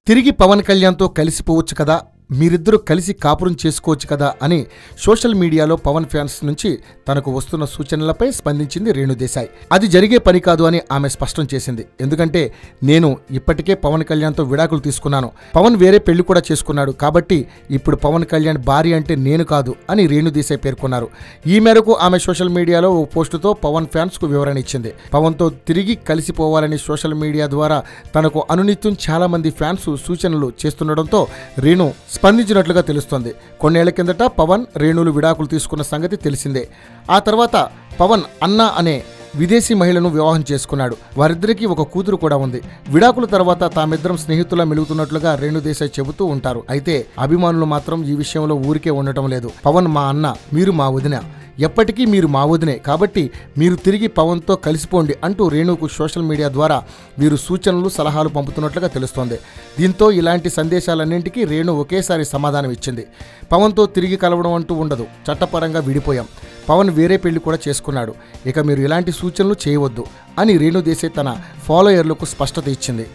తిరిగి పవన్ కళ్యాణ్తో కలిసిపోవచ్చు కదా, మీరిద్దరూ కలిసి కాపురం చేసుకోవచ్చు కదా అని సోషల్ మీడియాలో పవన్ ఫ్యాన్స్ నుంచి తనకు వస్తున్న సూచనలపై స్పందించింది రేణు దేశాయ్. అది జరిగే పని కాదు అని ఆమె స్పష్టం చేసింది. ఎందుకంటే నేను ఇప్పటికే పవన్ కళ్యాణ్తో విడాకులు తీసుకున్నాను, పవన్ వేరే పెళ్లి కూడా చేసుకున్నాడు, కాబట్టి ఇప్పుడు పవన్ కళ్యాణ్ భార్య అంటే నేను కాదు అని రేణు దేశాయ్ పేర్కొన్నారు. ఈ మేరకు ఆమె సోషల్ మీడియాలో ఓ పోస్టుతో పవన్ ఫ్యాన్స్ కు వివరణ ఇచ్చింది. పవన్తో తిరిగి కలిసిపోవాలని సోషల్ మీడియా ద్వారా తనకు అనునిత్యం చాలా మంది ఫ్యాన్స్ సూచనలు చేస్తుండటంతో రేణు స్పందించినట్లుగా తెలుస్తోంది. కొన్నేళ్ల కిందట పవన్ రేణులు విడాకులు తీసుకున్న సంగతి తెలిసిందే. ఆ తర్వాత పవన్ అన్నా అనే విదేశీ మహిళను వివాహం చేసుకున్నాడు. వారిద్దరికీ ఒక కూతురు కూడా ఉంది. విడాకుల తర్వాత తామిద్దరం స్నేహితులా మెలుగుతున్నట్లుగా రేణు దేశాయ్ చెబుతూ ఉంటారు. అయితే అభిమానులు మాత్రం ఈ విషయంలో ఊరికే ఉండటం లేదు. పవన్ మా అన్న, మీరు మా వదిన, ఎప్పటికీ మీరు మా వదినే, కాబట్టి మీరు తిరిగి పవన్తో కలిసిపోండి అంటూ రేణుకు సోషల్ మీడియా ద్వారా వీరు సూచనలు సలహాలు పంపుతున్నట్లుగా తెలుస్తోంది. దీంతో ఇలాంటి సందేశాలన్నింటికీ రేణు ఒకేసారి సమాధానం ఇచ్చింది. పవన్తో తిరిగి కలవడం అంటూ ఉండదు, చట్టపరంగా విడిపోయాం, పవన్ వేరే పెళ్లి కూడా చేసుకున్నాడు, ఇక మీరు ఇలాంటి సూచనలు చేయవద్దు అని రేణు దేశాయ్ తన ఫాలోయర్లకు స్పష్టత ఇచ్చింది.